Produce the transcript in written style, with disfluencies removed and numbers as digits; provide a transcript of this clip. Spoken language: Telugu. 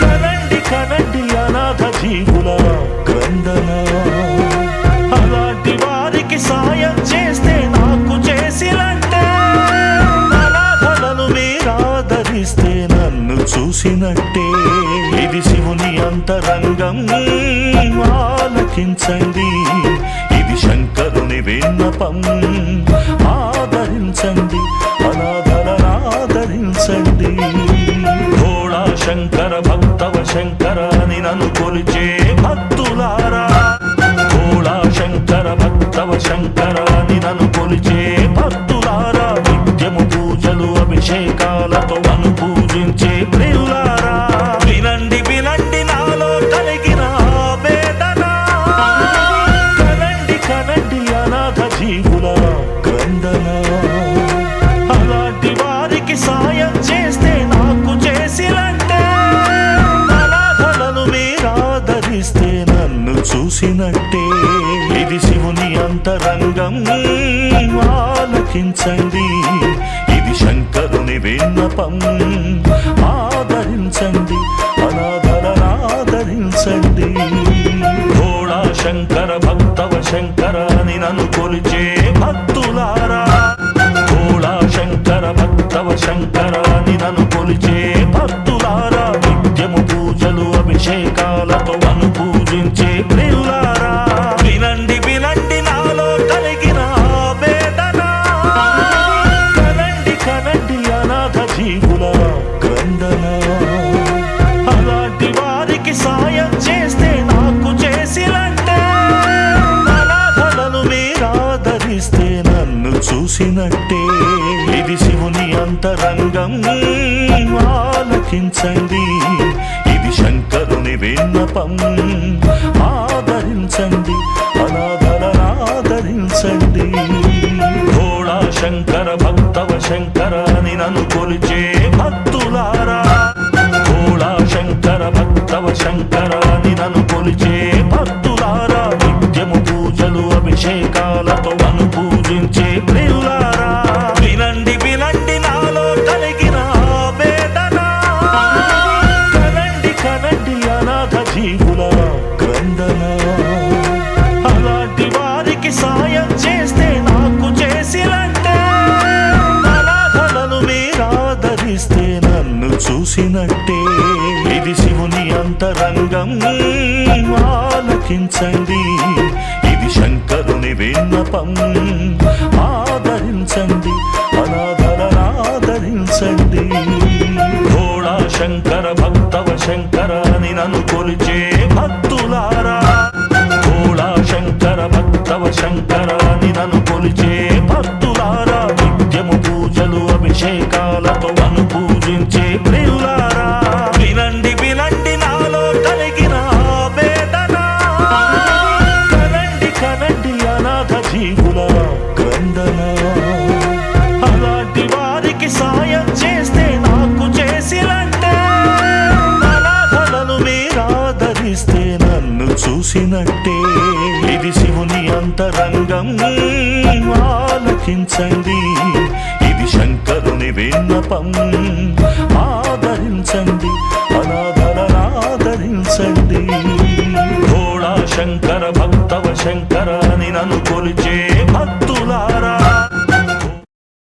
కనండి కనండి అనాథ జీవుల క్రందన, అలాంటి వారికి సాయం చేస్తే నాకు చేసినట్టే, అనాథలను మీరాదరిస్తే నన్ను చూసినట్టే. ఇది శివుని అంతరంగం ఆలకించండి, ఇది శంకరుని విన్నపం ఆదరించండి, అనాథలను ఆదరించండి. భోళా శంకర భక్తవ శంకర అని నన్ను కొలిచే భక్తులారా, భోళా శంకర భక్తవ శంకర అని నన్ను కొలిచే భక్తులారా, నిత్యము పూజలు అభిషేకాలతో నన్ను పూజించే ప్రియులారా, వినండి వినండి నాలో కలిగిన వేదన. కనండి కనండి అనాథ జీవుల క్రందన, అలాంటి వారికి సాయం చేస్తే నాకు చేసినట్టే, అనాథలను మీరాదరిస్తే నన్ను చూసినట్టే. ఇది శివుని అంతరంగం ఆలకించండి, ఇది శంకరుని విన్నపం ఆదరించండి, అనాథలను ఆదరించండి. భోళా శంకర భక్తవ శంకర అని నన్ను కొలిచే భక్తులారా, భోళా శంకర భక్తవ శంకర అని నన్ను కొలిచే భక్తులారా, నిత్యము పూజలు అభిషేకాలతో నన్ను పూజించే ప్రియులారా, వినండి వినండి నాలో కలిగిన వేదన. కనండి కనండి అనాథ జీవుల క్రందన, అలాంటి వారికి సాయం చేస్తే నాకు చేసినట్టే, అనాథలను మీరాదరిస్తే నన్ను చూసినట్టే. ఇది శివుని అంతరంగం ఆలకించండి, ఇది శంకరుని విన్నపం ఆదరించండి, అనాథలను ఆదరించండి. భోళా శంకర భక్తవ శంకర అని నన్ను కొలిచే భక్తులారా, భోళా శంకర భక్తవ శంకర అని నన్ను కొలిచే భక్తులారా, నిత్యము పూజలు అభిషేకాలతో నన్ను పూజించే ప్రియులారా, వినండి వినండి నాలో కలిగిన వేదన. కనండి కనండి అనాథ జీవుల క్రందన, అలాంటి వారికి సాయం చేస్తే నాకు చేసినట్టే, అనాథలను మీరాదరిస్తే నన్ను చూసినట్టే. ఇది శివుని అంతరంగం ఆలకించండి, ఇది శంకరుని విన్నపం ఆదరించండి, అనాథలను ఆదరించండి. భోళా శంకర భక్తవ శంకర అని నన్ను కొలిచే భక్తులారా, భోళా శంకర భక్తవ శంకర అని నన్ను కొలిచే భక్తులారా, నిత్యము పూజలు అభిషేకాలతో నన్ను పూజించే ప్రియులారా, వినండి వినండి నాలో కలిగిన వేదన. కనండి కనండి అనాథ జీవుల క్రందన, అలాంటి వారికి సాయం చేస్తే నాకు చేసినట్టే, అనాథలను మీరాదరిస్తే నన్ను చూసినట్టే. ఇది శివుని అంతరంగం ఆలకించండి, ఇది శంకరుని విన్నపం ఆదరించండి, అనాథలను ఆదరించండి. భోళా శంకర భక్తవ శంకర